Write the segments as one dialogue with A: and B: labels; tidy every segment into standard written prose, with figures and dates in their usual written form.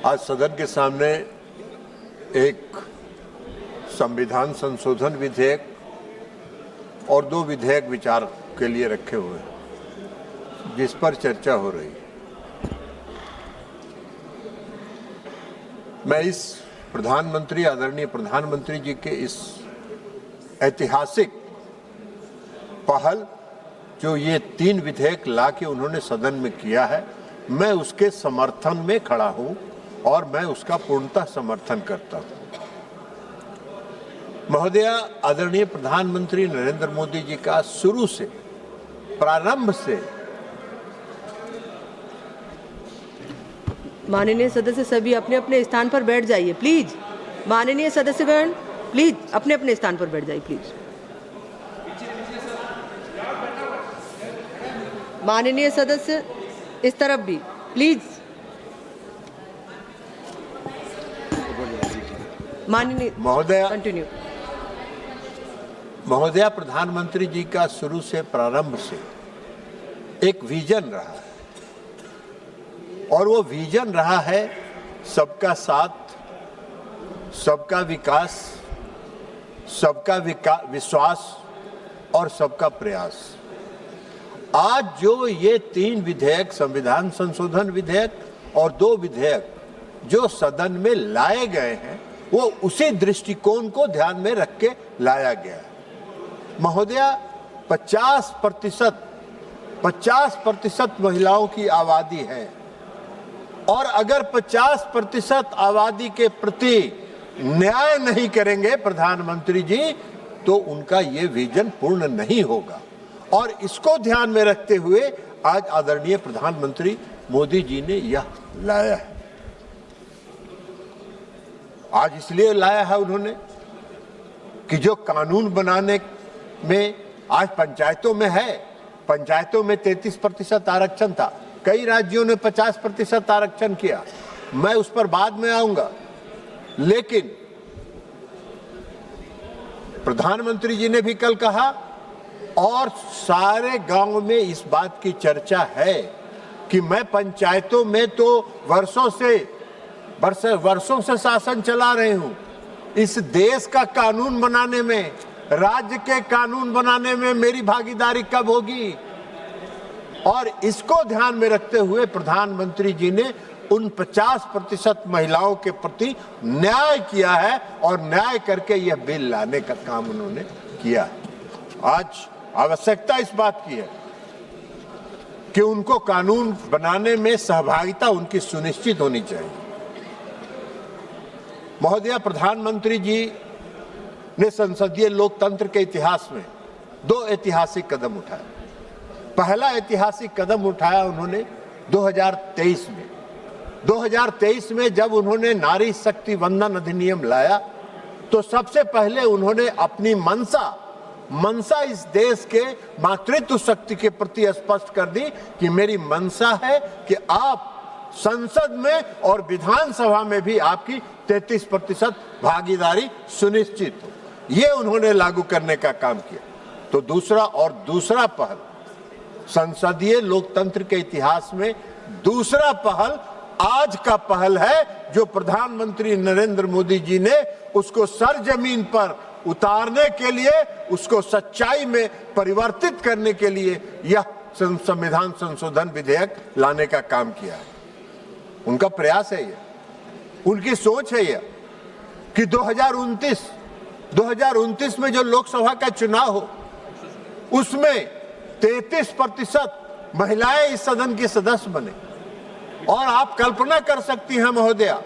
A: आज सदन के सामने एक संविधान संशोधन विधेयक और दो विधेयक विचार के लिए रखे हुए हैं, जिस पर चर्चा हो रही है। मैं इस आदरणीय प्रधानमंत्री जी के इस ऐतिहासिक पहल जो ये तीन विधेयक ला के उन्होंने सदन में किया है, मैं उसके समर्थन में खड़ा हूं और मैं उसका पूर्णतः समर्थन करता हूं। महोदय, आदरणीय प्रधानमंत्री नरेंद्र मोदी जी का शुरू से, प्रारंभ से,
B: माननीय सदस्य सभी अपने अपने स्थान पर बैठ जाइए प्लीज। माननीय सदस्यगण प्लीज अपने अपने स्थान पर बैठ जाइए प्लीज। माननीय सदस्य इस तरफ भी प्लीज। माननीय
A: महोदय,
B: कंटिन्यू।
A: महोदया, प्रधानमंत्री जी का शुरू से, प्रारंभ से एक विजन रहा है और वो विजन रहा है सबका साथ, सबका विकास, सबका विश्वास और सबका प्रयास। आज जो ये तीन विधेयक, संविधान संशोधन विधेयक और दो विधेयक जो सदन में लाए गए हैं, वो उसी दृष्टिकोण को ध्यान में रख के लाया गया है। महोदया, 50% महिलाओं की आबादी है और अगर 50% आबादी के प्रति न्याय नहीं करेंगे प्रधानमंत्री जी, तो उनका ये विजन पूर्ण नहीं होगा। और इसको ध्यान में रखते हुए आज आदरणीय प्रधानमंत्री मोदी जी ने यह लाया है। आज इसलिए लाया है उन्होंने कि जो कानून बनाने में आज पंचायतों में है, पंचायतों में 33% आरक्षण था, कई राज्यों ने 50% आरक्षण किया, मैं उस पर बाद में आऊंगा। लेकिन प्रधानमंत्री जी ने भी कल कहा और सारे गांव में इस बात की चर्चा है कि मैं पंचायतों में तो वर्षों से शासन चला रही हूं। इस देश का कानून बनाने में, राज्य के कानून बनाने में मेरी भागीदारी कब होगी? और इसको ध्यान में रखते हुए प्रधानमंत्री जी ने उन 50% महिलाओं के प्रति न्याय किया है और न्याय करके यह बिल लाने का काम उन्होंने किया है। आज आवश्यकता इस बात की है कि उनको कानून बनाने में सहभागिता उनकी सुनिश्चित होनी चाहिए। महोदया, प्रधानमंत्री जी ने संसदीय लोकतंत्र के इतिहास में दो ऐतिहासिक कदम उठाए। पहला ऐतिहासिक कदम उठाया उन्होंने 2023 में। 2023 में जब उन्होंने नारी शक्ति वंदन अधिनियम लाया, तो सबसे पहले उन्होंने अपनी मनसा इस देश के मातृत्व शक्ति के प्रति स्पष्ट कर दी कि मेरी मनसा है कि आप संसद में और विधानसभा में भी आपकी 33% भागीदारी सुनिश्चित हो। ये उन्होंने लागू करने का काम किया। तो दूसरा पहल, संसदीय लोकतंत्र के इतिहास में दूसरा पहल आज का पहल है, जो प्रधानमंत्री नरेंद्र मोदी जी ने उसको सरजमीन पर उतारने के लिए, उसको सच्चाई में परिवर्तित करने के लिए यह संविधान संशोधन विधेयक लाने का काम किया है। उनका प्रयास है, ये उनकी सोच है यह कि 2029 में जो लोकसभा का चुनाव हो, उसमें 33% महिलाएं इस सदन के सदस्य बने। और आप कल्पना कर सकती हैं महोदया,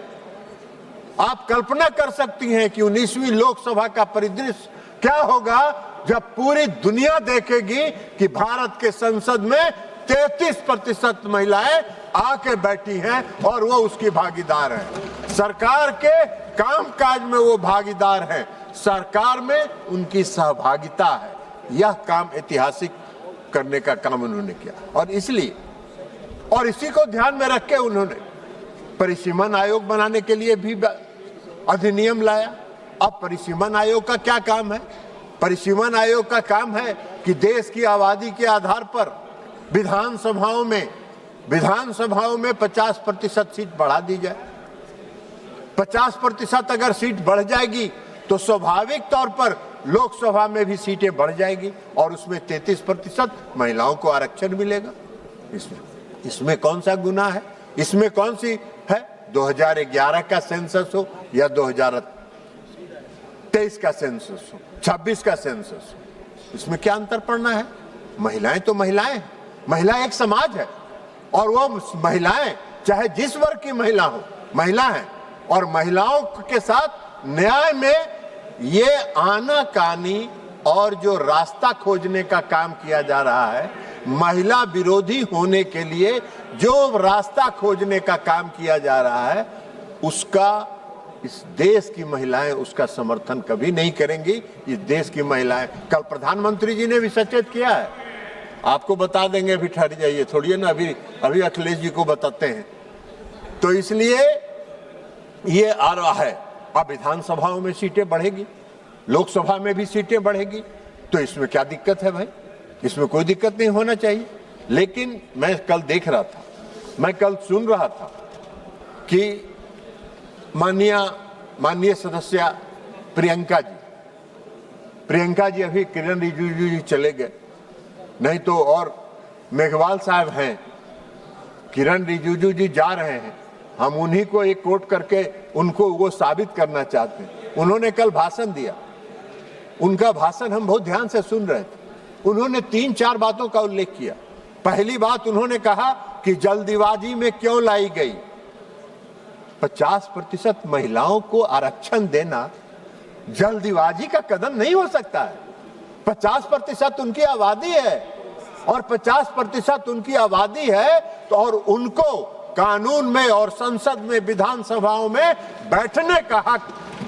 A: आप कल्पना कर सकती हैं कि 19वीं लोकसभा का परिदृश्य क्या होगा जब पूरी दुनिया देखेगी कि भारत के संसद में 33% महिलाएं आके बैठी हैं और वो उसकी भागीदार हैं। सरकार के कामकाज में वो भागीदार हैं, सरकार में उनकी सहभागिता है। यह काम ऐतिहासिक करने का काम उन्होंने किया और इसलिए, और इसी को ध्यान में रख के उन्होंने परिसीमन आयोग बनाने के लिए भी अधिनियम लाया। अब परिसीमन आयोग का क्या काम है? परिसीमन आयोग का काम है कि देश की आबादी के आधार पर विधानसभाओं में 50% सीट बढ़ा दी जाए। 50% अगर सीट बढ़ जाएगी तो स्वाभाविक तौर पर लोकसभा में भी सीटें बढ़ जाएगी और उसमें 33% महिलाओं को आरक्षण मिलेगा। इसमें कौन सा गुनाह है? इसमें कौन सी है? 2011 का सेंसस हो या 2023 का सेंसस हो, 26 का सेंसस हो, इसमें क्या अंतर पड़ना है? महिलाएं तो महिलाएं हैं, महिला एक समाज है और वो महिलाएं चाहे जिस वर्ग की महिला हो, महिला है। और महिलाओं के साथ न्याय में ये आनाकानी और जो रास्ता खोजने का काम किया जा रहा है, महिला विरोधी होने के लिए जो रास्ता खोजने का काम किया जा रहा है, उसका इस देश की महिलाएं उसका समर्थन कभी नहीं करेंगी। इस देश की महिलाएं, कल प्रधानमंत्री जी ने भी सचेत किया है, आपको बता देंगे, अभी ठहर जाइए थोड़ी ना, अभी अखिलेश जी को बताते हैं। तो इसलिए ये आ रहा है, अब विधानसभाओं में सीटें बढ़ेगी, लोकसभा में भी सीटें बढ़ेगी, तो इसमें क्या दिक्कत है भाई? इसमें कोई दिक्कत नहीं होना चाहिए। लेकिन मैं कल देख रहा था, मैं कल सुन रहा था कि माननीय सदस्य प्रियंका जी अभी किरण रिजिजू जी चले गए, नहीं तो और मेघवाल साहब हैं, किरण रिजिजू जी जा रहे हैं, हम उन्हीं को एक कोट करके उनको वो साबित करना चाहते हैं। उन्होंने कल भाषण दिया, उनका भाषण हम बहुत ध्यान से सुन रहे थे। उन्होंने 3-4 बातों का उल्लेख किया। पहली बात उन्होंने कहा कि जल्दीबाजी में क्यों लाई गई। 50% महिलाओं को आरक्षण देना जल्दीबाजी का कदम नहीं हो सकता है। 50% उनकी आबादी है और 50% उनकी आबादी है तो और उनको कानून में और संसद में, विधानसभाओं में बैठने का हक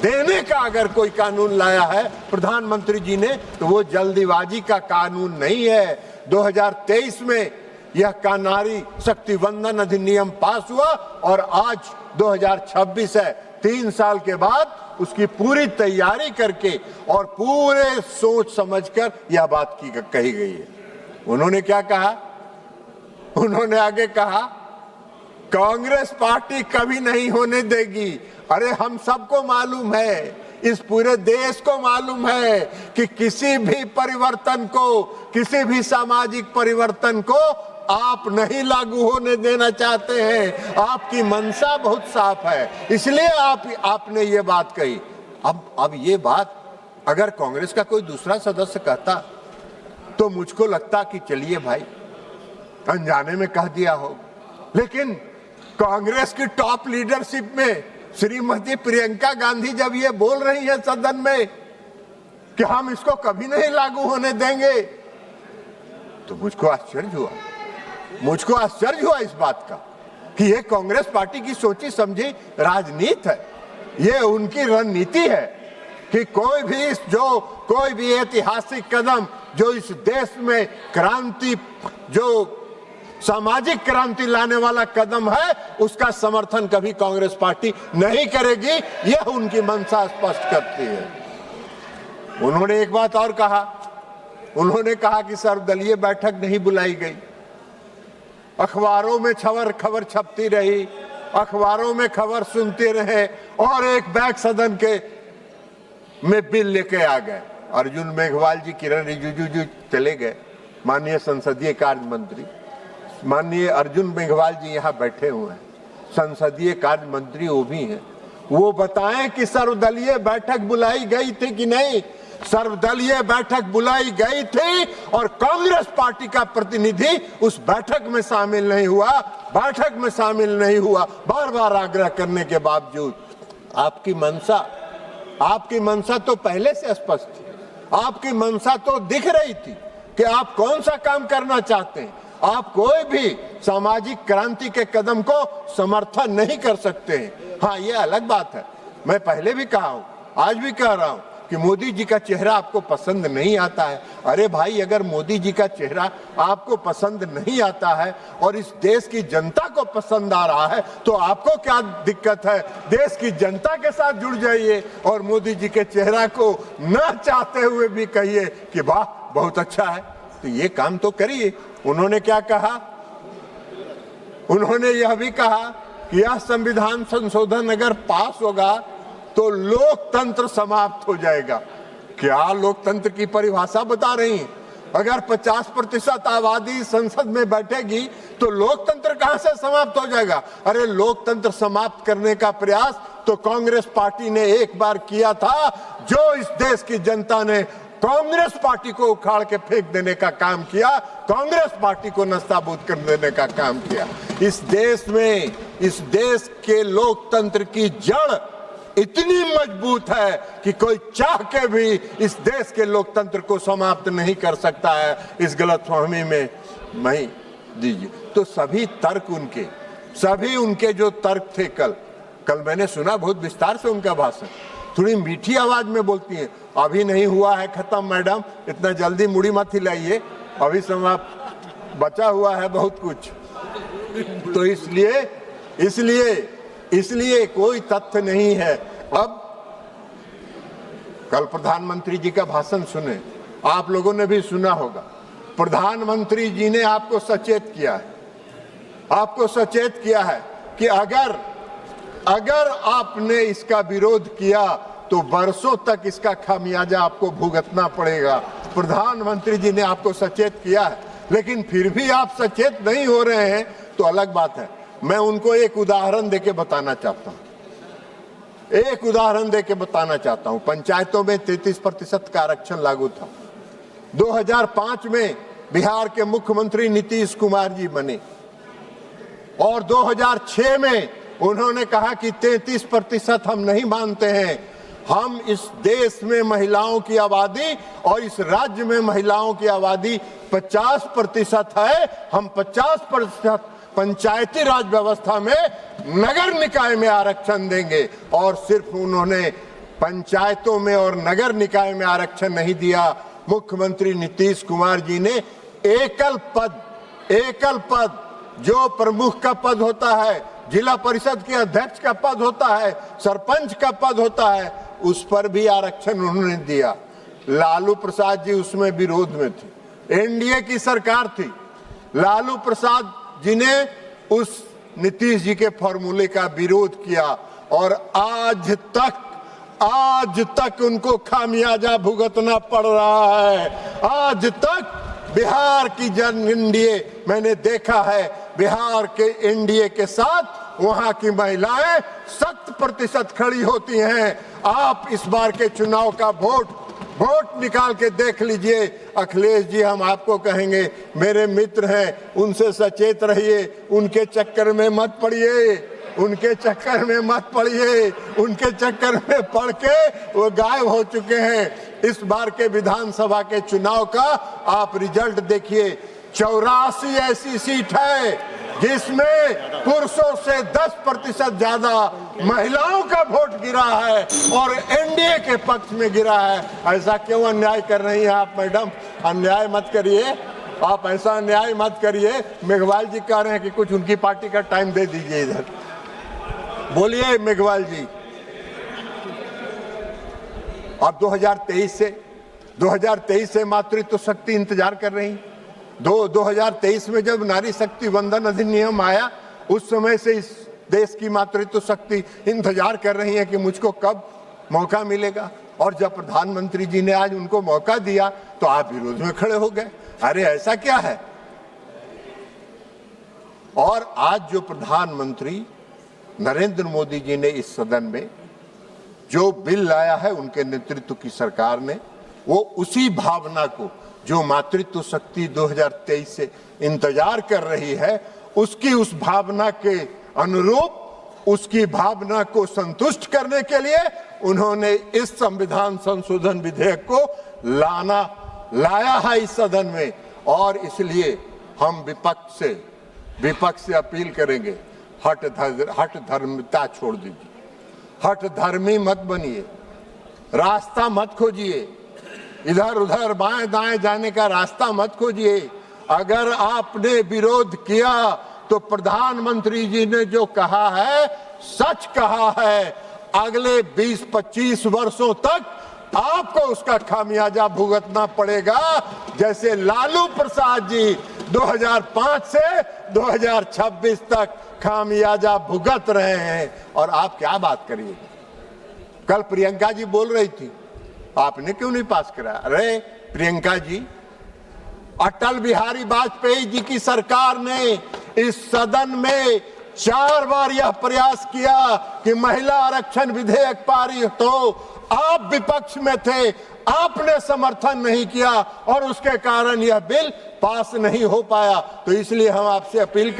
A: देने का अगर कोई कानून लाया है प्रधानमंत्री जी ने, तो वो जल्दीबाजी का कानून नहीं है। 2023 में यह का नारी शक्ति वंदन अधिनियम पास हुआ और आज 2026 है। 3 साल के बाद उसकी पूरी तैयारी करके और पूरे सोच समझकर यह बात कही गई है। उन्होंने क्या कहा? उन्होंने आगे कहा कांग्रेस पार्टी कभी नहीं होने देगी। अरे हम सबको मालूम है, इस पूरे देश को मालूम है कि किसी भी परिवर्तन को, किसी भी सामाजिक परिवर्तन को आप नहीं लागू होने देना चाहते हैं। आपकी मंशा बहुत साफ है, इसलिए आपने ये बात कही। अब ये बात अगर कांग्रेस का कोई दूसरा सदस्य कहता तो मुझको लगता कि चलिए भाई अनजाने में कह दिया हो, लेकिन कांग्रेस की टॉप लीडरशिप में श्रीमती प्रियंका गांधी जब ये बोल रही है सदन में कि हम इसको कभी नहीं लागू होने देंगे, तो मुझको आश्चर्य हुआ इस बात का कि ये कांग्रेस पार्टी की सोची समझी राजनीति है। ये उनकी रणनीति है कि कोई भी ऐतिहासिक कदम जो इस देश में क्रांति, जो सामाजिक क्रांति लाने वाला कदम है, उसका समर्थन कभी कांग्रेस पार्टी नहीं करेगी। यह उनकी मंशा स्पष्ट करती है। उन्होंने एक बात और कहा, उन्होंने कहा कि सर्वदलीय बैठक नहीं बुलाई गई। अखबारों में खबर छपती रही, अखबारों में खबर सुनते रहे और एक बैग सदन के में बिल लेके आ गए। अर्जुन मेघवाल जी, किरण रिजिजू जी चले गए, माननीय संसदीय कार्य मंत्री माननीय अर्जुन मेघवाल जी यहाँ बैठे हुए हैं, संसदीय कार्य मंत्री वो भी हैं। वो बताएं कि सर्वदलीय बैठक बुलाई गई थी कि नहीं। सर्वदलीय बैठक बुलाई गई थी और कांग्रेस पार्टी का प्रतिनिधि उस बैठक में शामिल नहीं हुआ, बार बार आग्रह करने के बावजूद। आपकी मंशा तो पहले से स्पष्ट थी, आपकी मंशा तो दिख रही थी कि आप कौन सा काम करना चाहते हैं। आप कोई भी सामाजिक क्रांति के कदम को समर्थन नहीं कर सकते हैं। हाँ, ये अलग बात है, मैं पहले भी कहा हूं, आज भी कह रहा हूं कि मोदी जी का चेहरा आपको पसंद नहीं आता है। अरे भाई, अगर मोदी जी का चेहरा आपको पसंद नहीं आता है और इस देश की जनता को पसंद आ रहा है, तो आपको क्या दिक्कत है? देश की जनता के साथ जुड़ जाइए और मोदी जी के चेहरा को न चाहते हुए भी कहिए कि वाह बहुत अच्छा है। तो ये काम तो करिए। उन्होंने क्या कहा? उन्होंने यह भी कहा कि यह संविधान संशोधन अगर पास होगा तो लोकतंत्र समाप्त हो जाएगा। क्या लोकतंत्र की परिभाषा बता रही हैं? अगर 50% आबादी संसद में बैठेगी तो लोकतंत्र कहां से समाप्त हो जाएगा? अरे लोकतंत्र समाप्त करने का प्रयास तो कांग्रेस पार्टी ने एक बार किया था, जो इस देश की जनता ने कांग्रेस पार्टी को उखाड़ के फेंक देने का काम किया, कांग्रेस पार्टी को नस्ताबूद कर देने का काम किया। इस देश में, इस देश के लोकतंत्र की जड़ इतनी मजबूत है कि कोई चाह के भी इस देश के लोकतंत्र को समाप्त नहीं कर सकता है। इस गलतफहमी में नहीं दीजिए। तो सभी तर्क उनके जो तर्क थे, कल मैंने सुना बहुत विस्तार से उनका भाषण, थोड़ी मीठी आवाज में बोलती हैं। अभी नहीं हुआ है खत्म मैडम, इतना जल्दी मुड़ी मत हिलाइए, अभी समाप्त बचा हुआ है बहुत कुछ। तो इसलिए कोई तथ्य नहीं है। अब कल प्रधानमंत्री जी का भाषण सुने, आप लोगों ने भी सुना होगा। प्रधानमंत्री जी ने आपको सचेत किया है कि अगर आपने इसका विरोध किया तो बरसों तक इसका खामियाजा आपको भुगतना पड़ेगा। प्रधानमंत्री जी ने आपको सचेत किया है, लेकिन फिर भी आप सचेत नहीं हो रहे हैं तो अलग बात है। मैं उनको एक उदाहरण देके बताना चाहता हूं। पंचायतों में 33% का आरक्षण लागू था। 2005 में बिहार के मुख्यमंत्री नीतीश कुमार जी बने और 2006 में उन्होंने कहा कि 33% हम नहीं मानते हैं। हम इस देश में महिलाओं की आबादी और इस राज्य में महिलाओं की आबादी 50% है। हम 50% पंचायती राज व्यवस्था में नगर निकाय में आरक्षण देंगे। और सिर्फ उन्होंने पंचायतों में और नगर निकाय में आरक्षण नहीं दिया, मुख्यमंत्री नीतीश कुमार जी ने एकल पद जो प्रमुख का पद होता है, जिला परिषद के अध्यक्ष का पद होता है, सरपंच का पद होता है, उस पर भी आरक्षण उन्होंने दिया। लालू प्रसाद जी उसमें विरोध में थे। एनडीए की सरकार थी, लालू प्रसाद जी ने उस नीतीश जी के फॉर्मूले का विरोध किया और आज तक उनको खामियाजा भुगतना पड़ रहा है। आज तक बिहार की जन एनडीए, मैंने देखा है बिहार के एनडीए के साथ वहां की महिलाएं 100% खड़ी होती हैं। आप इस बार के चुनाव का वोट निकाल के देख लीजिए। अखिलेश जी, हम आपको कहेंगे, मेरे मित्र हैं, उनसे सचेत रहिए, उनके चक्कर में मत पड़िए, उनके चक्कर में पड़ के वो गायब हो चुके हैं। इस बार के विधानसभा के चुनाव का आप रिजल्ट देखिए। 84 ऐसी सीट है जिसमें पुरुषों से 10% ज्यादा महिलाओं का वोट गिरा है और एनडीए के पक्ष में गिरा है। ऐसा क्यों अन्याय कर रही हैं आप मैडम? अन्याय मत करिए, आप ऐसा अन्याय मत करिए। मेघवाल जी कह रहे हैं कि कुछ उनकी पार्टी का टाइम दे दीजिए इधर। बोलिए मेघवाल जी। अब 2023 से मातृत्व शक्ति इंतजार कर रही। 2023 में जब नारी शक्ति वंदन अधिनियम आया, उस समय से इस देश की मातृत्व शक्ति इंतजार कर रही है कि मुझको कब मौका मिलेगा। और जब प्रधानमंत्री जी ने आज उनको मौका दिया तो आप विरोध में खड़े हो गए। अरे ऐसा क्या है? और आज जो प्रधानमंत्री नरेंद्र मोदी जी ने इस सदन में जो बिल लाया है, उनके नेतृत्व की सरकार ने, वो उसी भावना को जो मातृत्व शक्ति 2023 से इंतजार कर रही है, उसकी उस भावना के अनुरूप, उसकी भावना को संतुष्ट करने के लिए उन्होंने इस संविधान संशोधन विधेयक को लाया है इस सदन में। और इसलिए हम विपक्ष से अपील करेंगे, हठ धर्मिता छोड़ दीजिए, हठ धर्मी मत बनिए, रास्ता मत खोजिए, इधर उधर बाएं दाएं जाने का रास्ता मत खोजिए। अगर आपने विरोध किया तो प्रधानमंत्री जी ने जो कहा है सच कहा है। अगले 20-25 वर्षों तक आपको उसका खामियाजा भुगतना पड़ेगा। जैसे लालू प्रसाद जी 2005 से 2026 तक खामियाजा भुगत रहे हैं और आप क्या बात करिए। कल प्रियंका जी बोल रही थी, आपने क्यों नहीं पास कराया? अरे प्रियंका जी, अटल बिहारी वाजपेयी जी की सरकार ने इस सदन में 4 बार यह प्रयास किया कि महिला आरक्षण विधेयक पारित हो। आप विपक्ष में थे, आपने समर्थन नहीं किया और उसके कारण यह बिल पास नहीं हो पाया। तो इसलिए हम आपसे अपील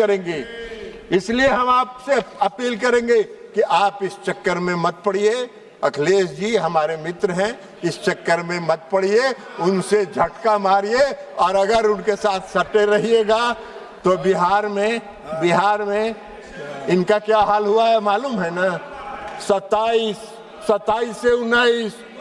A: करेंगे कि आप इस चक्कर में मत पड़िए। अखिलेश जी हमारे मित्र हैं, इस चक्कर में मत पड़िए, उनसे झटका मारिए और अगर उनके साथ सटे रहिएगा तो बिहार में इनका क्या हाल हुआ है मालूम है ना? 27 से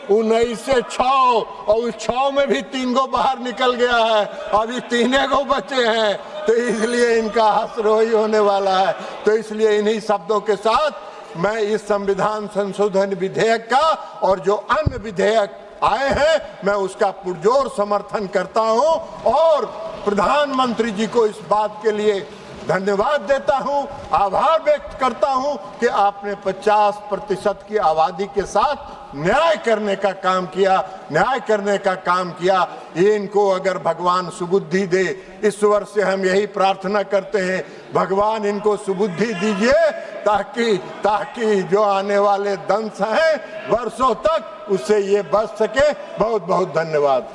A: 19 से 6 और उस 6 में भी 3 गो बाहर निकल गया है, अभी 3 गो बचे हैं। तो इसलिए इनका हसरोई होने वाला है। तो इसलिए इन्हीं शब्दों के साथ मैं इस संविधान संशोधन विधेयक का और जो अन्य विधेयक आए हैं मैं उसका पुरजोर समर्थन करता हूं और प्रधानमंत्री जी को इस बात के लिए धन्यवाद देता हूं, आभार व्यक्त करता हूं कि आपने 50% की आबादी के साथ न्याय करने का काम किया। ये इनको अगर भगवान सुबुद्धि दे, इस वर्ष से हम यही प्रार्थना करते हैं, भगवान इनको सुबुद्धि दीजिए ताकि जो आने वाले दंश हैं वर्षों तक उससे ये बच सके। बहुत बहुत धन्यवाद।